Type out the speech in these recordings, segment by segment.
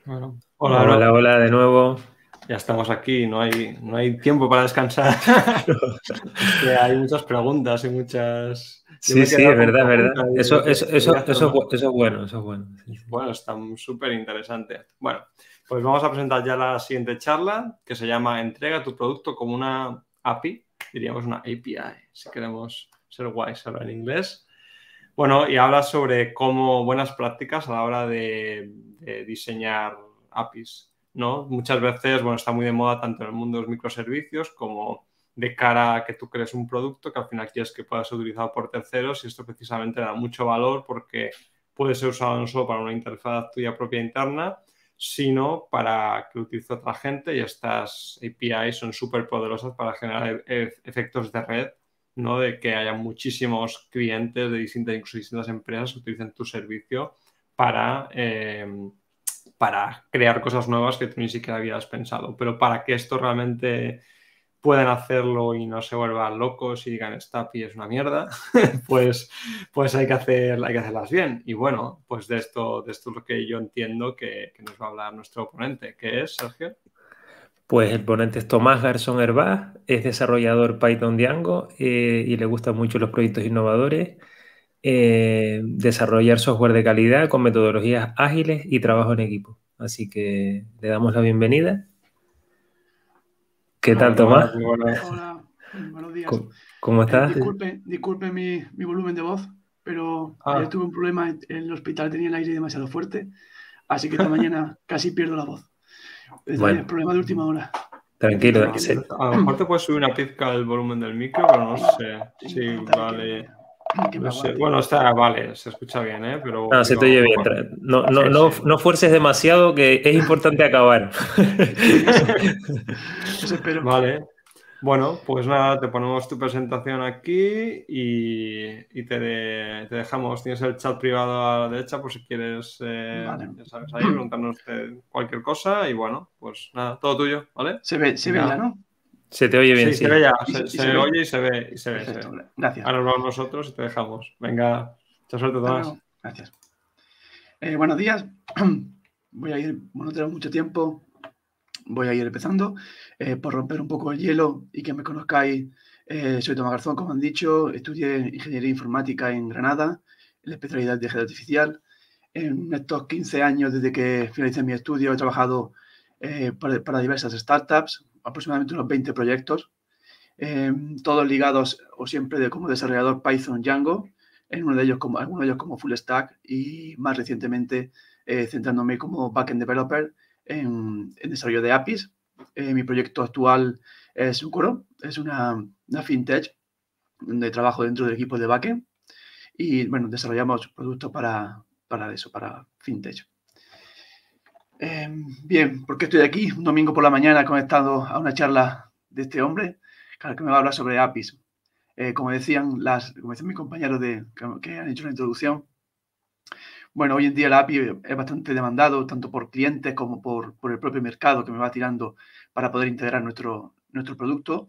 Bueno, Hola, hola de nuevo. ya estamos aquí, no hay tiempo para descansar. Es que hay muchas preguntas y muchas... Yo me Sí, he sí, quedado es con verdad, es preguntas verdad. y digo, quería hacer más. Eso es bueno, eso es bueno. Sí, sí. Bueno, está súper interesante. Bueno, pues vamos a presentar ya la siguiente charla, que se llama Entrega tu producto como una API, diríamos una API, si queremos ser guays ahora en inglés. Bueno, y habla sobre cómo buenas prácticas a la hora de diseñar APIs, ¿no? Muchas veces, bueno, está muy de moda tanto en el mundo de los microservicios como de cara a que tú crees un producto que al final quieres que pueda ser utilizado por terceros, y esto precisamente da mucho valor porque puede ser usado no solo para una interfaz tuya propia interna, sino para que lo utilice otra gente, y estas APIs son súper poderosas para generar efectos de red, ¿no? De que haya muchísimos clientes de incluso distintas empresas que utilicen tu servicio para, para crear cosas nuevas que tú ni siquiera habías pensado. Pero para que esto realmente puedan hacerlo y no se vuelvan locos y digan esta API es una mierda, pues hay que hacerlas bien. Y bueno, pues de esto es lo que yo entiendo que nos va a hablar nuestro ponente, que es Sergio. Pues el ponente es Tomás Garzón Hervás, es desarrollador Python Django y le gustan mucho los proyectos innovadores, desarrollar software de calidad con metodologías ágiles y trabajo en equipo. Así que le damos la bienvenida. ¿Qué tal, Tomás, Tomás? muy buenas. Hola, buenos días. ¿Cómo estás? Disculpe mi volumen de voz, pero ayer tuve un problema en el hospital, tenía el aire demasiado fuerte, así que esta mañana casi pierdo la voz. Bueno, Problema de última hora. tranquilo. A lo mejor te puedes subir una pizca el volumen del micro, pero no sé si vale. No sé. Bueno, está, vale, se escucha bien, ¿eh? Pero No, se te digo, oye bien. bueno, No fuerces demasiado, que es importante acabar. Eso espero. Vale. Bueno, pues nada, te ponemos tu presentación aquí y te dejamos. Tienes el chat privado a la derecha por si quieres, Vale. ya sabes, ahí preguntarnos cualquier cosa. Y bueno, pues nada, todo tuyo, ¿vale? Se ve ya, ¿no? Se te oye bien, Sí, se ve sí. ya, ¿Y se se ve? oye y se ve, Perfecto, gracias. Ahora nos vamos nosotros y te dejamos. Venga, mucha suerte, Hasta Tomás. luego. Gracias. Buenos días. Voy a ir, no tengo mucho tiempo, voy a ir empezando. Por romper un poco el hielo y que me conozcáis, soy Tomás Garzón, como han dicho, estudié Ingeniería Informática en Granada, en la especialidad de inteligencia artificial. En estos 15 años, desde que finalicé mi estudio, he trabajado para diversas startups, aproximadamente unos 20 proyectos, todos ligados o siempre como desarrollador Python Django, algunos de ellos como full stack y más recientemente centrándome como backend developer en desarrollo de APIs. Mi proyecto actual es Ucoro, es una fintech donde trabajo dentro del equipo de backend y bueno, desarrollamos productos para fintech. Bien, ¿por qué estoy aquí? Un domingo por la mañana conectado a una charla de este hombre, claro, que me va a hablar sobre APIs. Como decían mis compañeros que han hecho la introducción, bueno, hoy en día la API es bastante demandado, tanto por clientes como por el propio mercado que me va tirando para poder integrar nuestro producto.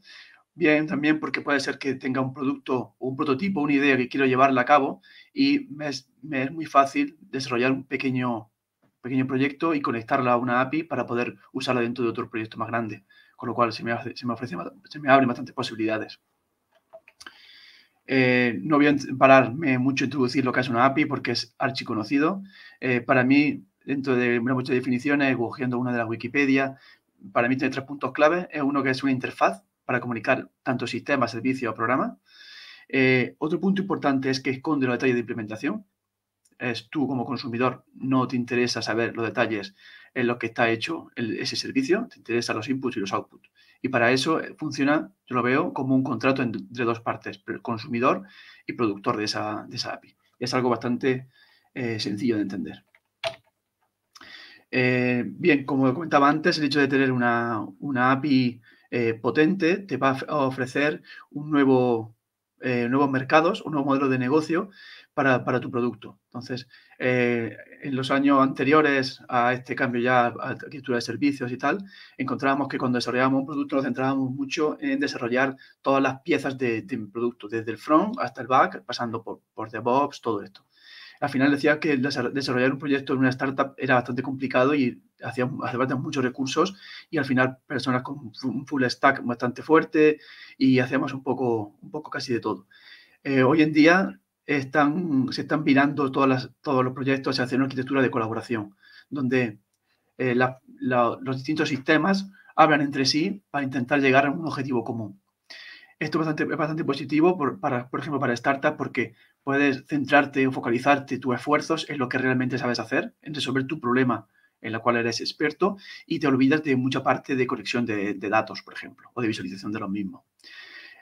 Bien, también porque puede ser que tenga un producto o un prototipo, una idea que quiero llevarla a cabo y me es muy fácil desarrollar un pequeño proyecto y conectarla a una API para poder usarla dentro de otro proyecto más grande, con lo cual se me abren bastantes posibilidades. No voy a pararme mucho a introducir lo que es una API porque es archiconocido. Para mí, dentro de muchas definiciones, cogiendo una de las Wikipedia, para mí tiene 3 puntos clave. Es uno que es una interfaz para comunicar tanto sistema, servicio o programa. Otro punto importante es que esconde los detalles de implementación. Tú como consumidor no te interesa saber los detalles en los que está hecho ese servicio, te interesan los inputs y los outputs. Y para eso funciona, yo lo veo como un contrato entre dos partes, consumidor y productor de esa API. Y es algo bastante sencillo de entender. Bien, como comentaba antes, el hecho de tener una API potente te va a ofrecer nuevos mercados, un nuevo modelo de negocio para tu producto. Entonces, en los años anteriores a este cambio ya a arquitectura de servicios y tal, encontrábamos que cuando desarrollábamos un producto nos centrábamos mucho en desarrollar todas las piezas de producto, desde el front hasta el back, pasando por DevOps, todo esto. Al final decía que desarrollar un proyecto en una startup era bastante complicado y hace falta muchos recursos, y al final personas con un full stack bastante fuerte, y hacíamos un poco casi de todo. Hoy en día se están virando todos los proyectos hacia una arquitectura de colaboración, donde los distintos sistemas hablan entre sí para intentar llegar a un objetivo común. Esto es bastante positivo, por ejemplo, para startups, porque puedes centrarte o focalizarte tus esfuerzos en lo que realmente sabes hacer, en resolver tu problema en el cual eres experto, y te olvidas de mucha parte de conexión de datos, por ejemplo, o de visualización de los mismos.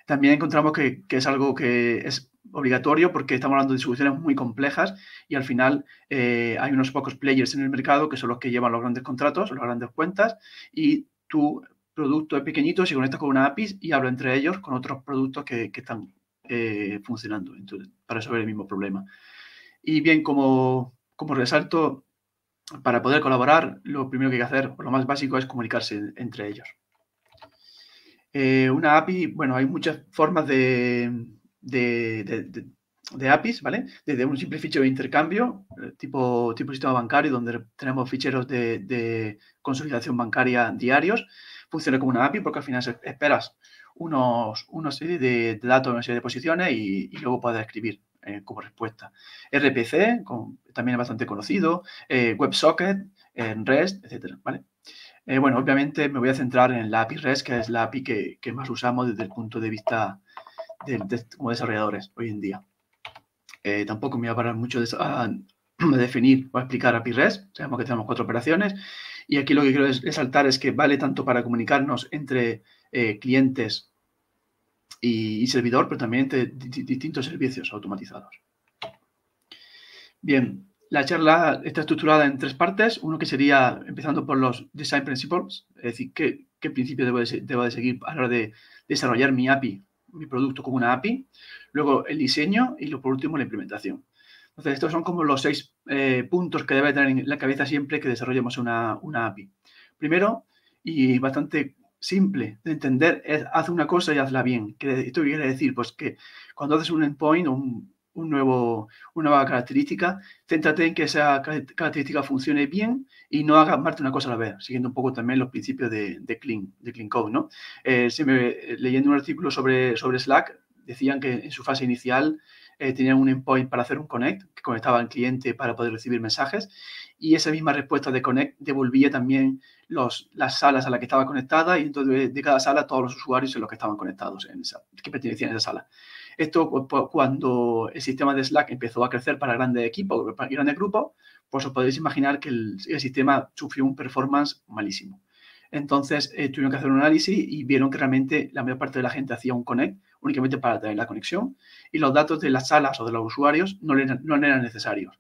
También encontramos que es algo que es obligatorio, porque estamos hablando de soluciones muy complejas y al final hay unos pocos players en el mercado que son los que llevan los grandes contratos, las grandes cuentas, y tu producto es pequeñito, se conecta con una API y habla entre ellos con otros productos que están funcionando para resolver el mismo problema. Y bien, como resalto, para poder colaborar, lo primero que hay que hacer, o lo más básico, es comunicarse entre ellos. Una API, bueno, hay muchas formas de APIs, ¿vale? Desde un simple fichero de intercambio, tipo sistema bancario, donde tenemos ficheros de consolidación bancaria diarios. Funciona como una API porque al final esperas una serie de datos, una serie de posiciones, y luego puedes escribir como respuesta. RPC, también es bastante conocido, WebSocket, REST, etcétera, ¿vale? Bueno, obviamente me voy a centrar en la API REST, que es la API que más usamos desde el punto de vista como desarrolladores hoy en día. Tampoco me voy a parar mucho a definir o a explicar API REST. Sabemos que tenemos 4 operaciones, y aquí lo que quiero resaltar es que vale tanto para comunicarnos entre clientes y servidor, pero también entre distintos servicios automatizados. Bien. La charla está estructurada en 3 partes. Uno que sería empezando por los design principles, es decir, qué principio debo de seguir a la hora de desarrollar mi API, mi producto como una API. Luego el diseño y por último la implementación. Entonces, estos son como los 6 puntos que debe tener en la cabeza siempre que desarrollemos una API. Primero, y bastante simple de entender, es haz una cosa y hazla bien. ¿Esto qué quiere decir? Pues que cuando haces un endpoint o una nueva característica, céntrate en que esa característica funcione bien y no hagas más de una cosa a la vez, siguiendo un poco también los principios de Clean Code, ¿no? Leyendo un artículo sobre Slack, decían que en su fase inicial tenían un endpoint para hacer un connect, que conectaba al cliente para poder recibir mensajes, y esa misma respuesta de connect devolvía también las salas a las que estaba conectada, y entonces de cada sala todos los usuarios en los que estaban conectados, que pertenecían a esa sala. Esto, cuando el sistema de Slack empezó a crecer para grandes equipos, para grandes grupos, pues os podéis imaginar que el sistema sufrió un performance malísimo. Entonces, tuvieron que hacer un análisis y vieron que realmente la mayor parte de la gente hacía un connect únicamente para tener la conexión, y los datos de las salas o de los usuarios no eran necesarios.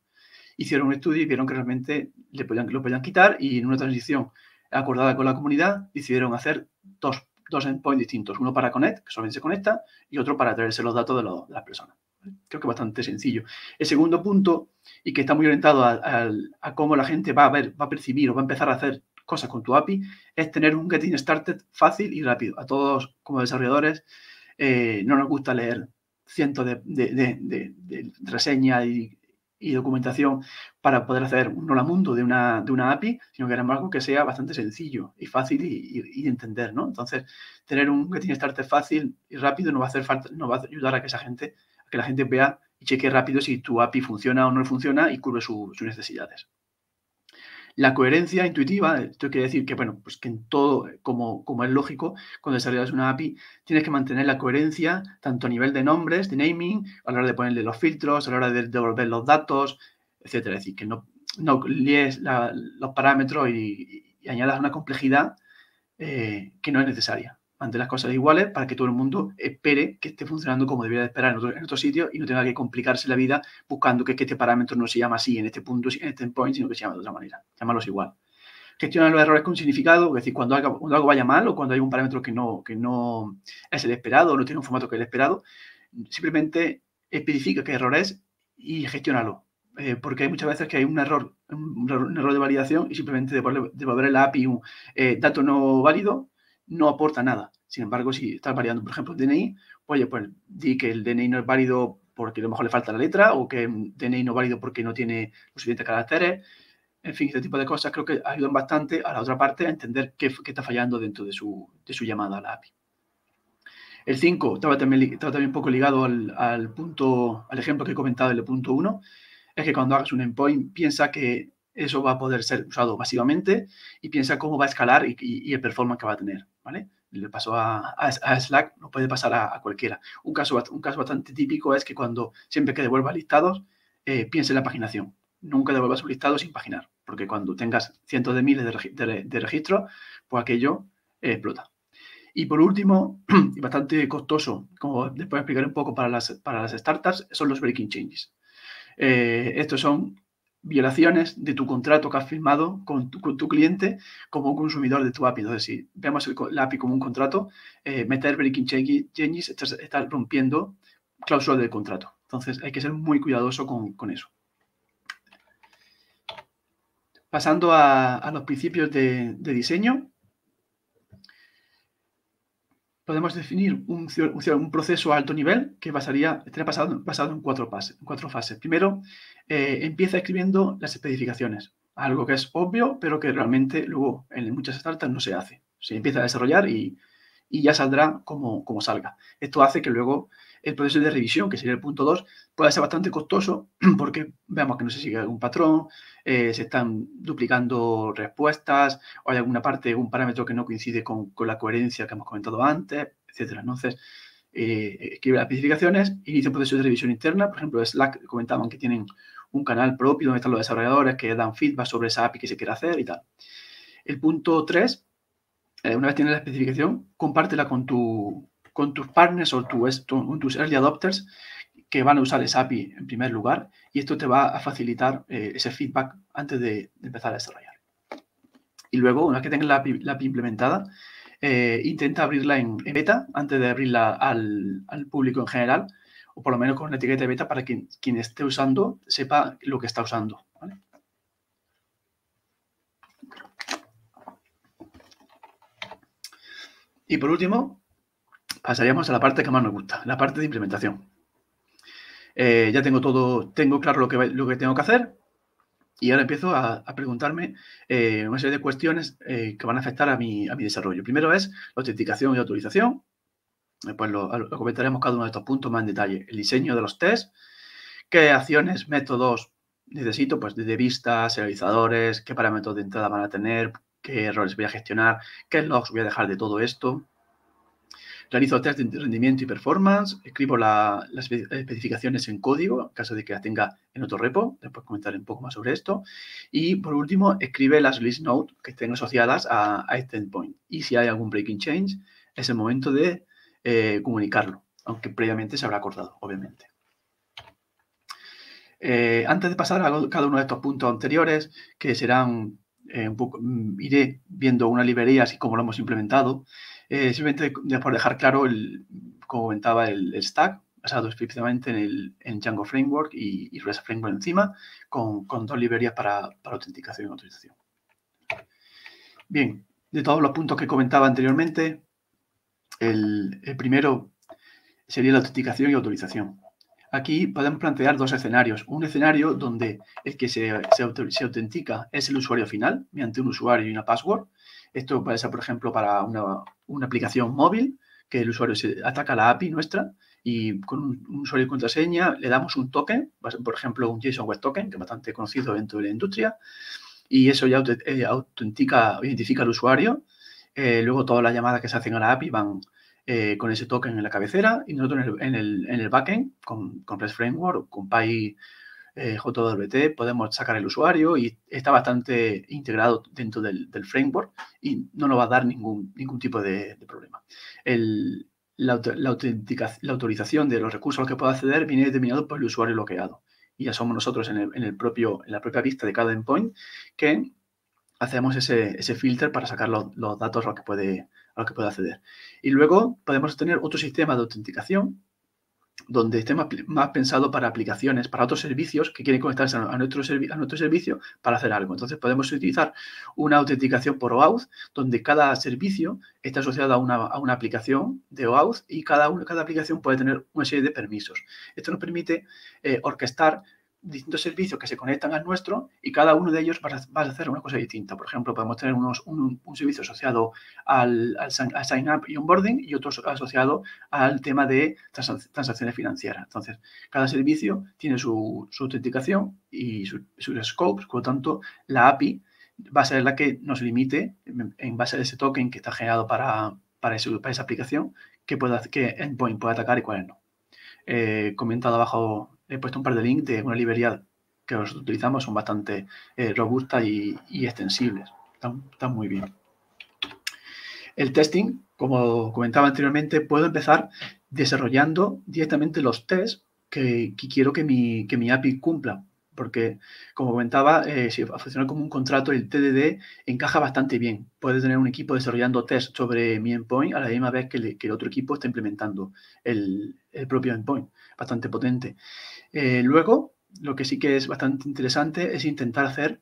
Hicieron un estudio y vieron que realmente lo podían quitar, y en una transición acordada con la comunidad decidieron hacer dos endpoints distintos, uno para Connect, que solamente se conecta, y otro para traerse los datos de las personas. Creo que es bastante sencillo. El segundo punto, y que está muy orientado a cómo la gente va a percibir o va a empezar a hacer cosas con tu API, es tener un getting started fácil y rápido. A todos, como desarrolladores, no nos gusta leer cientos de reseñas y documentación para poder hacer un hola mundo de una API, sino que queremos algo que sea bastante sencillo y fácil y de entender, ¿no? Entonces, tener un getting started fácil y rápido nos va a ayudar a que la gente vea y chequee rápido si tu API funciona o no funciona y cubre sus necesidades. La coherencia intuitiva, esto quiere decir que, bueno, pues que en todo, como es lógico, cuando desarrollas una API, tienes que mantener la coherencia tanto a nivel de nombres, de naming, a la hora de ponerle los filtros, a la hora de devolver los datos, etcétera. Es decir, que no líes los parámetros y añadas una complejidad que no es necesaria. Mantén las cosas iguales para que todo el mundo espere que esté funcionando como debería de esperar en otro sitio, y no tenga que complicarse la vida buscando que este parámetro no se llama así en este punto, en este endpoint, sino que se llama de otra manera. Llámalos igual. Gestiona los errores con significado, es decir, cuando algo vaya mal o cuando hay un parámetro que no es el esperado o no tiene un formato que es el esperado, simplemente especifica qué error es y gestiónalo. Porque hay muchas veces que hay un error de validación, y simplemente devolver la API un dato no válido no aporta nada. Sin embargo, si estás validando, por ejemplo, el DNI, oye, pues di que el DNI no es válido porque a lo mejor le falta la letra o que DNI no válido porque no tiene los suficientes caracteres. En fin, este tipo de cosas creo que ayudan bastante a la otra parte a entender qué está fallando dentro de su llamada a la API. El 5 estaba también un poco ligado al ejemplo que he comentado en el punto 1, es que cuando hagas un endpoint piensa que eso va a poder ser usado masivamente y piensa cómo va a escalar y el performance que va a tener, ¿vale? Le pasó a Slack, no puede pasar a cualquiera. Un caso bastante típico es que siempre que devuelvas listados, piense en la paginación. Nunca devuelvas un listado sin paginar, porque cuando tengas cientos de miles de registros, pues aquello explota. Y por último, y bastante costoso, como después explicaré un poco para las startups, son los breaking changes. Estos son violaciones de tu contrato que has firmado con tu cliente como un consumidor de tu API. Entonces, si vemos la API como un contrato, meter breaking changes está rompiendo cláusulas del contrato. Entonces, hay que ser muy cuidadoso con eso. Pasando a los principios de diseño, podemos definir un proceso a alto nivel que estaría basado en cuatro fases. Primero, empieza escribiendo las especificaciones, algo que es obvio, pero que realmente luego en muchas startups no se hace. Se empieza a desarrollar y ya saldrá como salga. Esto hace que luego el proceso de revisión, que sería el punto 2, pueda ser bastante costoso porque vemos que no se sigue algún patrón, se están duplicando respuestas, o hay alguna parte, un parámetro que no coincide con la coherencia que hemos comentado antes, etcétera. Entonces, escribe las especificaciones, inicia un proceso de revisión interna. Por ejemplo, Slack comentaban que tienen un canal propio donde están los desarrolladores que dan feedback sobre esa API que se quiere hacer y tal. El punto 3, una vez tienes la especificación, compártela con tus partners o tus early adopters que van a usar esa API en primer lugar, y esto te va a facilitar ese feedback antes de empezar a desarrollar. Y luego, una vez que tengas la API implementada, intenta abrirla en beta antes de abrirla al público en general, o por lo menos con una etiqueta de beta para que quien esté usando sepa lo que está usando, ¿vale? Y por último, pasaríamos a la parte que más nos gusta, la parte de implementación. Ya tengo claro lo que tengo que hacer, y ahora empiezo a preguntarme una serie de cuestiones que van a afectar a mi desarrollo. Primero es la autenticación y autorización. Pues lo comentaremos cada uno de estos puntos más en detalle. El diseño de los tests, qué acciones, métodos necesito, pues desde vistas, serializadores, qué parámetros de entrada van a tener, qué errores voy a gestionar, qué logs voy a dejar de todo esto. Realizo test de rendimiento y performance, escribo las especificaciones en código, en caso de que las tenga en otro repo, después comentaré un poco más sobre esto. Y, por último, escribe las release notes que estén asociadas a este endpoint. Y si hay algún breaking change, es el momento de comunicarlo, aunque previamente se habrá acordado, obviamente. Antes de pasar a cada uno de estos puntos anteriores, que serán un poco, iré viendo una librería así como lo hemos implementado. Simplemente por dejar claro, como comentaba, el stack, basado específicamente en Django Framework y REST Framework encima, con dos librerías para autenticación y autorización. Bien, de todos los puntos que comentaba anteriormente, el primero sería la autenticación y autorización. Aquí podemos plantear dos escenarios. Un escenario donde el que se autentica es el usuario final, mediante un usuario y una password. Esto puede ser, por ejemplo, para una aplicación móvil, que el usuario se ataca la API nuestra y con un usuario y contraseña le damos un token, por ejemplo, un JSON Web Token, que es bastante conocido dentro de la industria, y eso ya identifica al usuario. Luego todas las llamadas que se hacen a la API van con ese token en la cabecera, y nosotros en el backend, con REST Framework o con PyJWT, podemos sacar el usuario y está bastante integrado dentro del framework y no nos va a dar ningún tipo de problema. La autorización de los recursos a los que pueda acceder viene determinado por el usuario bloqueado. Y ya somos nosotros en la propia vista de cada endpoint que hacemos ese filter para sacar los datos a los que puede acceder. Y luego podemos tener otro sistema de autenticación donde esté más pensado para aplicaciones, para otros servicios que quieren conectarse a nuestro servicio para hacer algo. Entonces, podemos utilizar una autenticación por OAuth, donde cada servicio está asociado a una aplicación de OAuth y cada aplicación puede tener una serie de permisos. Esto nos permite orquestar distintos servicios que se conectan al nuestro y cada uno de ellos va a hacer una cosa distinta. Por ejemplo, podemos tener un servicio asociado al sign up y onboarding y otro asociado al tema de transacciones financieras. Entonces, cada servicio tiene su autenticación y sus scopes, por lo tanto, la API va a ser la que nos limite en base a ese token que está generado para esa aplicación que endpoint puede atacar y cuáles no. Comentado abajo, he puesto un par de links de una librería que nosotros utilizamos, son bastante robustas y extensibles. Están muy bien. El testing, como comentaba anteriormente, puedo empezar desarrollando directamente los tests que quiero que mi API cumpla. Porque, como comentaba, si funciona como un contrato, el TDD encaja bastante bien. Puede tener un equipo desarrollando tests sobre mi endpoint a la misma vez que el otro equipo está implementando el propio endpoint. Bastante potente. Luego, lo que sí que es bastante interesante es intentar hacer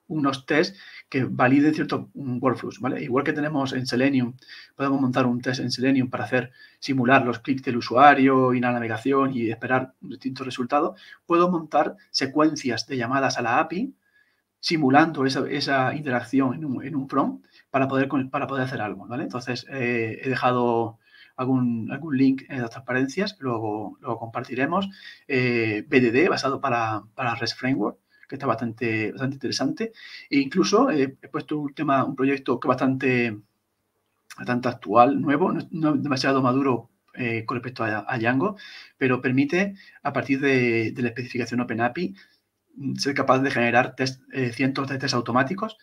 unos tests que validen ciertos workflows, ¿vale? Igual que tenemos en Selenium, podemos montar un test en Selenium para simular los clics del usuario y la navegación y esperar distintos resultados. Puedo montar secuencias de llamadas a la API simulando esa interacción en un prompt para poder hacer algo, ¿vale? Entonces, he dejado algún link en las transparencias, luego compartiremos. BDD, basado para REST Framework, que está bastante interesante. E incluso he puesto un proyecto que es bastante actual, nuevo, no demasiado maduro con respecto a Django, pero permite, a partir de la especificación OpenAPI, ser capaz de generar cientos de tests automáticos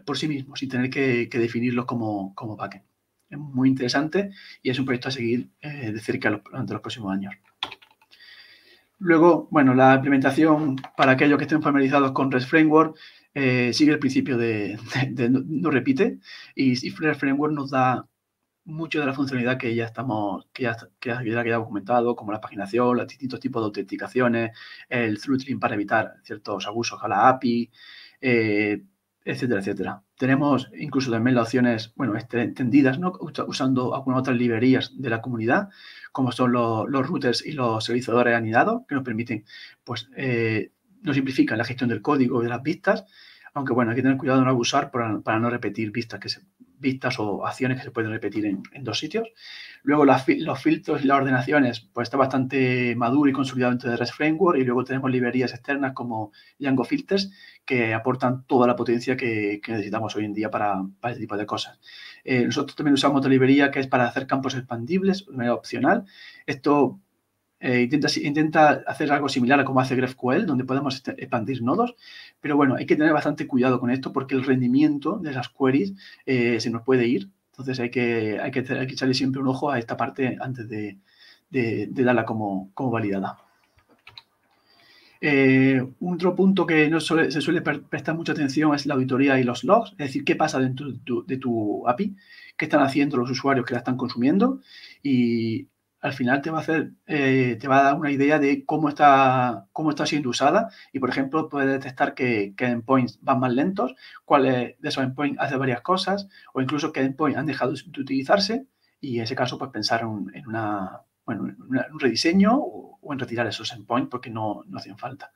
por sí mismo, sin tener que definirlos como backend. Es muy interesante y es un proyecto a seguir de cerca durante los próximos años. Luego, bueno, la implementación para aquellos que estén familiarizados con REST Framework sigue el principio de no repite, y REST Framework nos da mucho de la funcionalidad que ya habíamos comentado, como la paginación, los distintos tipos de autenticaciones, el throttling para evitar ciertos abusos a la API, etcétera, etcétera. Tenemos incluso también las opciones, bueno, extendidas, ¿no? Usando algunas otras librerías de la comunidad, como son los routers y los serializadores anidados, que nos permiten, pues, nos simplifican la gestión del código y de las vistas, aunque, bueno, hay que tener cuidado de no abusar para no repetir vistas o acciones que se pueden repetir en dos sitios. Luego los filtros y las ordenaciones, pues está bastante maduro y consolidado dentro de REST Framework, y luego tenemos librerías externas como Django Filters que aportan toda la potencia que necesitamos hoy en día para este tipo de cosas. Nosotros también usamos otra librería que es para hacer campos expandibles de manera opcional. Esto intenta hacer algo similar a como hace GraphQL, donde podemos expandir nodos, pero bueno, hay que tener bastante cuidado con esto porque el rendimiento de las queries se nos puede ir. Entonces hay que echarle siempre un ojo a esta parte antes de darla como validada. Otro punto que se suele prestar mucha atención es la auditoría y los logs, es decir, qué pasa dentro de tu API, qué están haciendo los usuarios que la están consumiendo, y al final te va a dar una idea de cómo está siendo usada, y por ejemplo puedes detectar que endpoints van más lentos, cuáles de esos endpoints hacen varias cosas, o incluso qué endpoints han dejado de utilizarse, y en ese caso pues pensar en un rediseño o en retirar esos endpoints porque no hacen falta.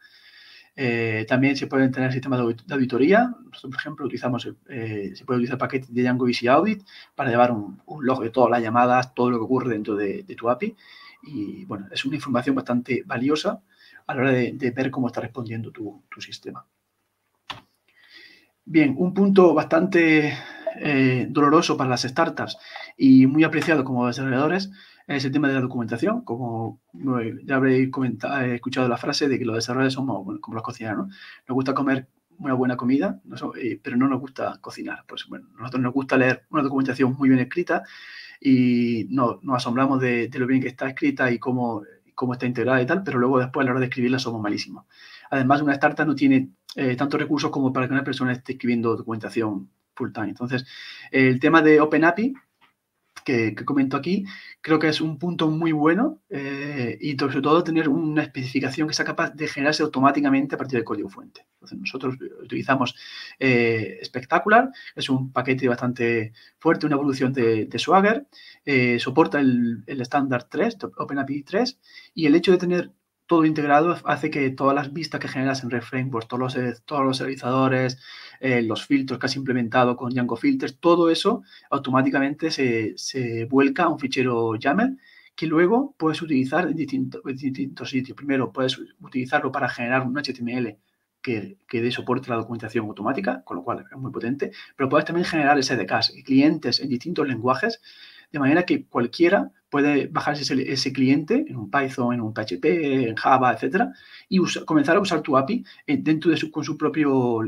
También se pueden tener sistemas de auditoría. Nosotros, por ejemplo, se puede utilizar paquetes de Django Easy Audit para llevar un log de todas las llamadas, todo lo que ocurre dentro de tu API. Y bueno, es una información bastante valiosa a la hora de ver cómo está respondiendo tu sistema. Bien, un punto bastante doloroso para las startups y muy apreciado como desarrolladores es el tema de la documentación. Como ya habréis escuchado la frase de que los desarrolladores somos como los cocineros, ¿no? Nos gusta comer una buena comida, pero no nos gusta cocinar. Pues bueno, a nosotros nos gusta leer una documentación muy bien escrita y nos asombramos de lo bien que está escrita y cómo está integrada y tal, pero luego después a la hora de escribirla somos malísimos. Además, una startup no tiene tantos recursos como para que una persona esté escribiendo documentación full time. Entonces, el tema de OpenAPI, que comento aquí, creo que es un punto muy bueno y sobre todo tener una especificación que sea capaz de generarse automáticamente a partir del código fuente. Entonces, nosotros utilizamos Spectacular, es un paquete bastante fuerte, una evolución de Swagger, soporta el estándar 3, OpenAPI 3, y el hecho de tener todo integrado hace que todas las vistas que generas en RefRameworks, todos los serializadores, los filtros que has implementado con Django Filters, todo eso automáticamente se vuelca a un fichero YAML que luego puedes utilizar en distintos sitios. Primero, puedes utilizarlo para generar un HTML que dé soporte a la documentación automática, con lo cual es muy potente, pero puedes también generar SDKs, clientes en distintos lenguajes, de manera que cualquiera puede bajarse ese cliente en un Python, en un PHP, en Java, etcétera, y comenzar a usar tu API dentro de con su propio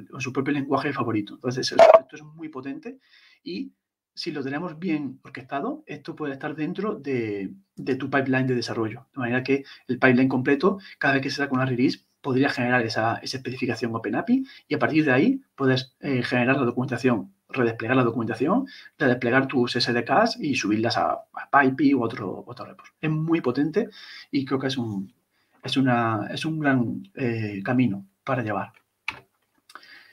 lenguaje favorito. Entonces, esto es muy potente y si lo tenemos bien orquestado, esto puede estar dentro de tu pipeline de desarrollo. De manera que el pipeline completo, cada vez que se saca una release, podría generar esa especificación OpenAPI y a partir de ahí puedes generar la documentación, redesplegar la documentación, redesplegar tus SDKs y subirlas a PyPI u otro repo. Es muy potente y creo que es un gran camino para llevar.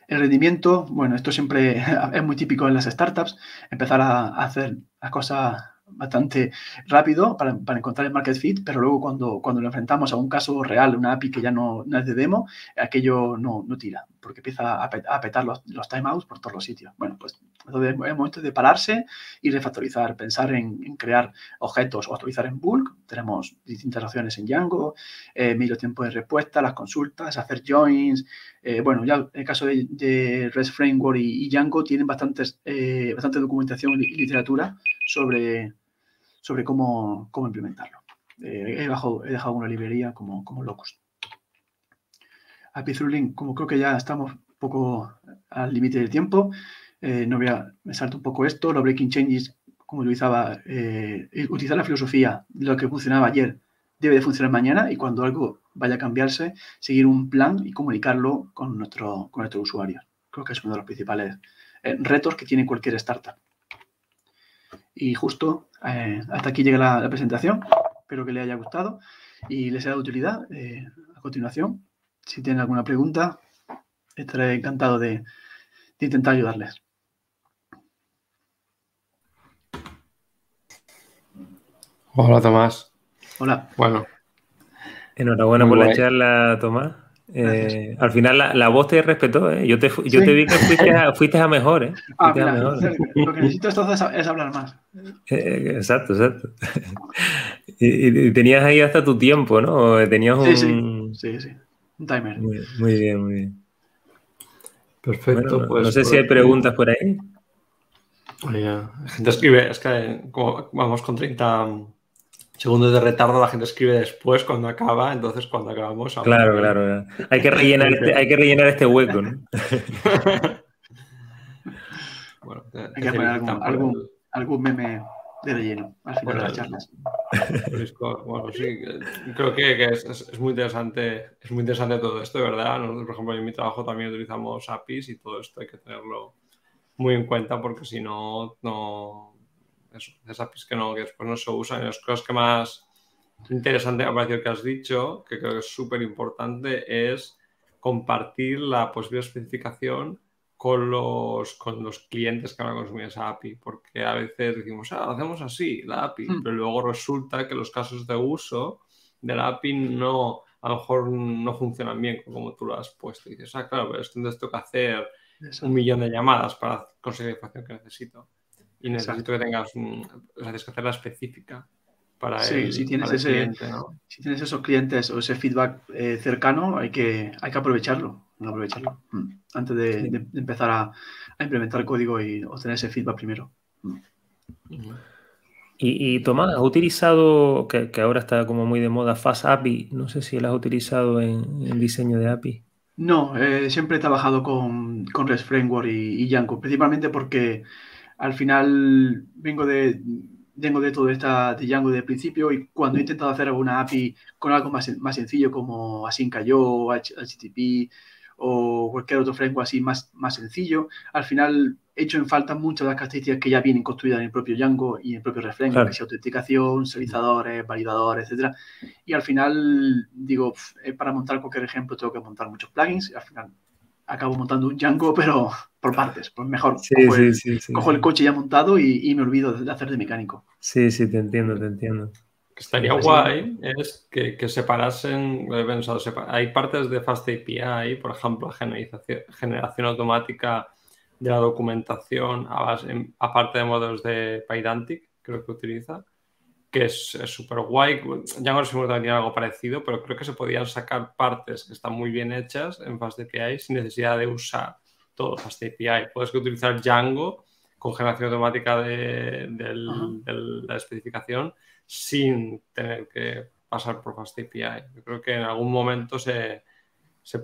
El rendimiento, bueno, esto siempre es muy típico en las startups, empezar a hacer las cosas bastante rápido para encontrar el market fit, pero luego cuando lo enfrentamos a un caso real, una API que ya no es de demo, aquello no tira, porque empieza a petar los timeouts por todos los sitios. Bueno, pues entonces es momento de pararse y refactorizar, pensar en crear objetos o actualizar en bulk. Tenemos distintas opciones en Django, medio tiempo de respuesta, las consultas, hacer joins. Bueno, ya en el caso de REST Framework y Django tienen bastante documentación y literatura sobre cómo implementarlo. He dejado una librería como locos. API Through, como creo que ya estamos un poco al límite del tiempo, me salto un poco esto. Los breaking changes, como utilizar la filosofía de lo que funcionaba ayer debe de funcionar mañana y cuando algo vaya a cambiarse, seguir un plan y comunicarlo con nuestros usuarios. Creo que es uno de los principales retos que tiene cualquier startup. Y justo hasta aquí llega la presentación. Espero que les haya gustado y les sea de utilidad. A continuación, si tienen alguna pregunta, estaré encantado de intentar ayudarles. Hola, Tomás. Hola. Bueno. Enhorabuena por la charla, Tomás. Al final la voz te respetó, ¿eh? Yo te vi que fuiste a mejor, ¿eh? Mira, mejor. Lo que necesito entonces es hablar más. Exacto. Y tenías ahí hasta tu tiempo, ¿no? Tenías un... Sí. Un timer. Muy bien. Perfecto. Bueno, pues no sé si hay preguntas por ahí. La gente escribe, es que como vamos con 30 segundos de retardo, la gente escribe después cuando acaba, entonces cuando acabamos... Claro. Hay que rellenar este hueco, ¿no? Bueno, hay que poner algún meme de relleno al final de las charlas. Bueno, sí, creo que es muy interesante. Es muy interesante todo esto, de verdad. Nosotros, por ejemplo, en mi trabajo también utilizamos APIs y todo esto hay que tenerlo muy en cuenta porque si no, esas APIs que después no se usan. Y las cosas que más interesante me ha parecido que has dicho, que creo que es súper importante, es compartir la posible especificación con los clientes que van a consumir esa API, porque a veces decimos, lo hacemos así, la API, pero luego resulta que los casos de uso de la API a lo mejor no funcionan bien como tú lo has puesto. Y dices, claro, pero entonces tengo que hacer 1 millón de llamadas para conseguir la información que necesito. Y necesito que tengas, tienes que hacerla específica para el cliente, ¿no? Si tienes esos clientes o ese feedback cercano, hay que aprovecharlo antes de empezar a implementar el código y obtener ese feedback primero. Y Tomás, ¿has utilizado, que ahora está como muy de moda, Fast API? No sé si lo has utilizado en diseño de API. No, siempre he trabajado con REST Framework y Django, principalmente porque al final vengo de todo de Django desde el principio y cuando he intentado hacer alguna API con algo más sencillo como Async.io, HTTP o cualquier otro framework así más sencillo. Al final he hecho en falta muchas de las características que ya vienen construidas en el propio Django y en el propio RefLang, Claro. que es autenticación, serializadores, validadores, etcétera. Y al final digo, para montar cualquier ejemplo tengo que montar muchos plugins y al final acabo montando un Django, pero por partes. Pues mejor Sí, cojo el coche ya montado y me olvido de hacer de mecánico. Sí, te entiendo. Que estaría guay es que separasen, lo he pensado, hay partes de FastAPI, por ejemplo, generación automática de la documentación, aparte de modelos de Pydantic, creo que utiliza, que es súper guay. Django seguro también tiene algo parecido, pero creo que se podían sacar partes que están muy bien hechas en FastAPI sin necesidad de usar todo FastAPI. Puedes utilizar Django con generación automática de la especificación sin tener que pasar por FastAPI. Yo creo que en algún momento se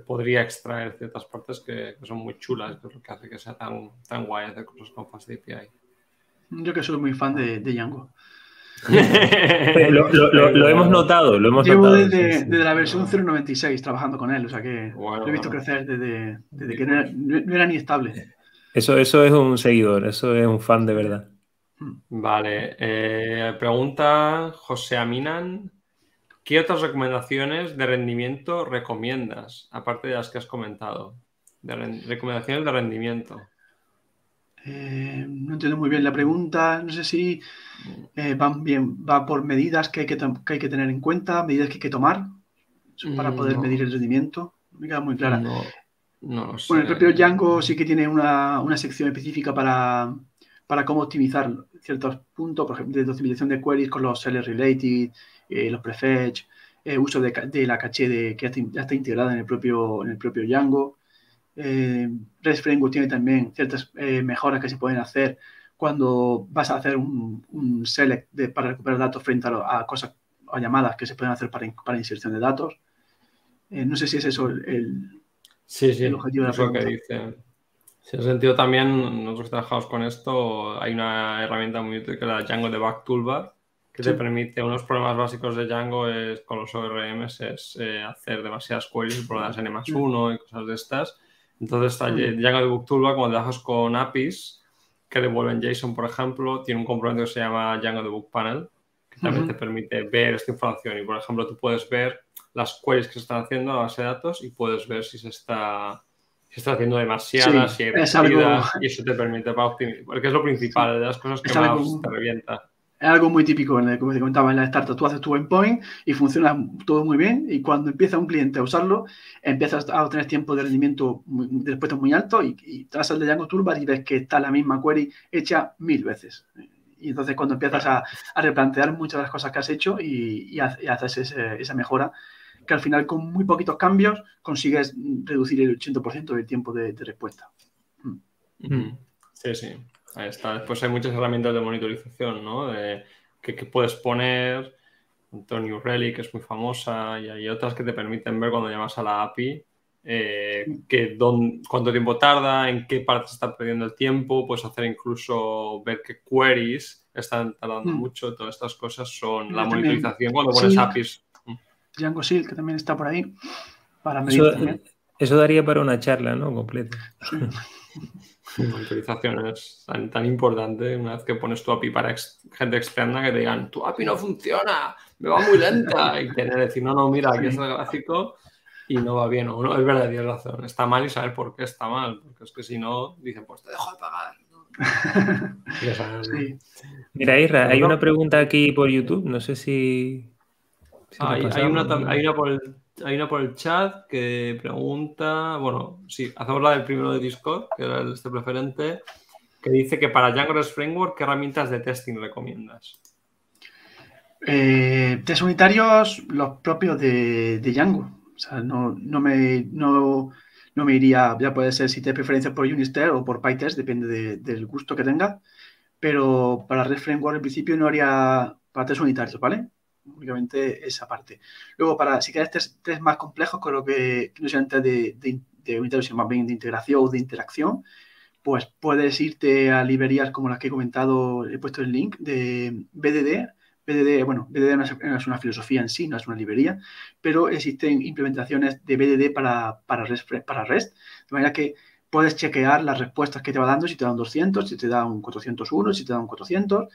podría extraer ciertas partes que son muy chulas, que es lo que hace que sea tan guay hacer cosas con FastAPI. Yo que soy muy fan de Django. Lo hemos notado, Llevo desde la versión 0.96 trabajando con él, o sea que lo he visto crecer desde que no era ni estable. Eso es un seguidor, eso es un fan de verdad. Vale, pregunta José Aminan, ¿qué otras recomendaciones de rendimiento recomiendas, aparte de las que has comentado? Recomendaciones de rendimiento. No entiendo muy bien la pregunta, no sé si va por medidas que hay que tener en cuenta, medidas que hay que tomar para poder medir el rendimiento. Me queda muy clara. No lo sé. Bueno, el propio Django sí que tiene una sección específica para cómo optimizar ciertos puntos, por ejemplo, de optimización de queries con los seller related, los prefetch, uso de la caché que ya está integrada en el propio Django. REST Framework tiene también ciertas mejoras que se pueden hacer cuando vas a hacer un select para recuperar datos frente a cosas o llamadas que se pueden hacer para inserción de datos. No sé si es eso el objetivo de la pregunta. Que dice. Si has sentido también, nosotros trabajamos con esto, hay una herramienta muy útil que es la Django Debug Toolbar, que te permite, unos problemas básicos de Django con los ORMs es hacer demasiadas queries por las N+1 y cosas de estas. Entonces está Django Debug Toolbar, cuando trabajas con APIs que devuelven JSON, por ejemplo, tiene un componente que se llama Django Debug Panel, que también te permite ver esta información. Y, por ejemplo, tú puedes ver las queries que se están haciendo a la base de datos y puedes ver si se está haciendo demasiadas, si hay repetidas, y eso te permite para optimizar, porque es lo principal de las cosas que más te revienta. Es algo muy típico, como te comentaba, en la startup. Tú haces tu endpoint y funciona todo muy bien, y cuando empieza un cliente a usarlo, empiezas a obtener tiempo de rendimiento de respuesta muy alto y te vas al de Django Toolbar y ves que está la misma query hecha 1000 veces. Y entonces cuando empiezas a replantear muchas de las cosas que has hecho y haces esa mejora, que al final con muy poquitos cambios consigues reducir el 80% del tiempo de respuesta. Sí. Ahí está. Después hay muchas herramientas de monitorización, ¿no? Que puedes poner, New Relic, que es muy famosa, y hay otras que te permiten ver cuando llamas a la API cuánto tiempo tarda, en qué parte se está perdiendo el tiempo. Puedes hacer incluso ver qué queries están tardando mucho. Todas estas cosas son la monitorización cuando pones APIs. Django Silk, que también está por ahí, para medir también. Eso daría para una charla, ¿no? Completa. Sí. Monitorización es tan importante. Una vez que pones tu API para gente externa, que te digan, tu API no funciona, me va muy lenta. Y tener que decir, no, mira, aquí es el gráfico y no va bien. O no, es verdad, tienes razón. Está mal y saber por qué está mal. Porque es que si no, dicen, pues te dejo de pagar. Sí. Mira, Isra, hay una pregunta aquí por YouTube. No sé si hay una por el chat que pregunta, bueno, sí, hacemos la del primero de Discord, que era este preferente, que dice que para Django REST Framework, ¿qué herramientas de testing recomiendas? Test unitarios, los propios de Django. O sea, no me iría, ya puede ser si te preferencias por Unistest o por PyTest, depende del gusto que tengas, pero para REST Framework en principio no haría para test unitarios, ¿vale? Únicamente esa parte. Luego, si quieres test más complejos, con lo que no sea antes de unitarios, sino más bien de integración o de interacción, pues puedes irte a librerías como las que he comentado, he puesto el link de BDD, BDD, bueno, BDD no es una filosofía en sí, no es una librería, pero existen implementaciones de BDD para REST, de manera que puedes chequear las respuestas que te va dando, si te dan 200, si te da un 401, si te da un 400,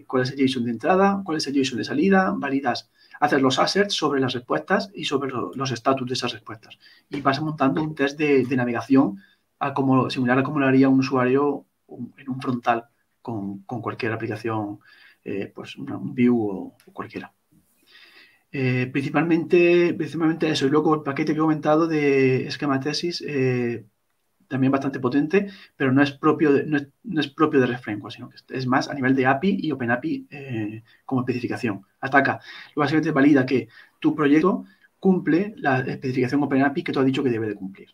cuál es el JSON de entrada, cuál es el JSON de salida, validas, haces los asserts sobre las respuestas y sobre los status de esas respuestas. Y vas montando un test de navegación similar a como lo haría un usuario en un frontal con cualquier aplicación, pues un Vue o cualquiera. Principalmente eso. Y luego el paquete que he comentado de Schemathesis, también bastante potente, pero no es propio de REST Framework, sino que es más a nivel de API y OpenAPI como especificación. Hasta acá. Básicamente valida que tu proyecto cumple la especificación OpenAPI que tú has dicho que debe de cumplir.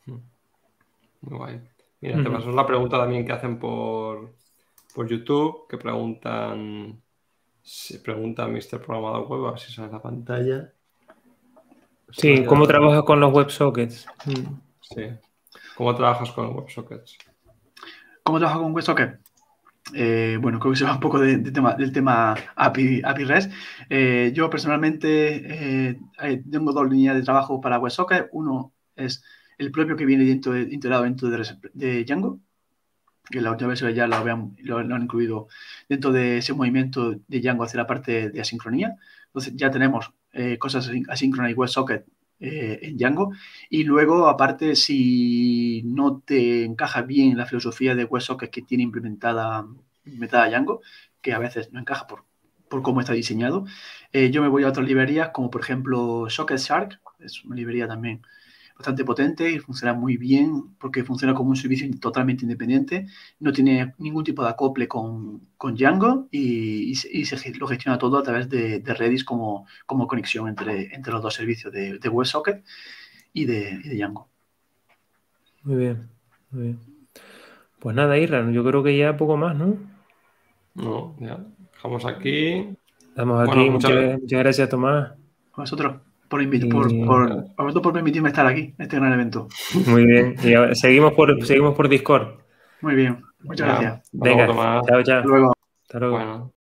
Muy guay. Mira, te paso la pregunta también que hacen por YouTube, que preguntan Mr. Programador Web, a ver si sale la pantalla. Sí, ¿cómo trabajas con los WebSockets? Sí. ¿Cómo trabajas con los WebSockets? ¿Cómo trabajo con WebSockets? Bueno, creo que se va un poco del tema API REST. Yo personalmente tengo dos líneas de trabajo para WebSockets. Uno es el propio que viene integrado dentro de Django, que la última vez ya lo han incluido dentro de ese movimiento de Django hacia la parte de asincronía. Entonces ya tenemos cosas asíncronas y WebSocket en Django. Y luego, aparte, si no te encaja bien la filosofía de WebSocket que tiene implementada Django, que a veces no encaja por cómo está diseñado, yo me voy a otras librerías como por ejemplo Socket Shark, es una librería también bastante potente y funciona muy bien porque funciona como un servicio totalmente independiente, no tiene ningún tipo de acople con Django y lo gestiona todo a través de Redis como conexión entre los dos servicios de WebSocket y de Django. Muy bien, muy bien. Pues nada, Irra, yo creo que ya poco más, ¿no? No, ya. Dejamos aquí. Estamos aquí. Bueno, muchas gracias, Tomás. A vosotros por permitirme estar aquí en este gran evento. Muy bien. Y ahora, seguimos por Discord. Muy bien. Muchas gracias. Venga, chao, chao. Hasta luego. Hasta luego. Bueno.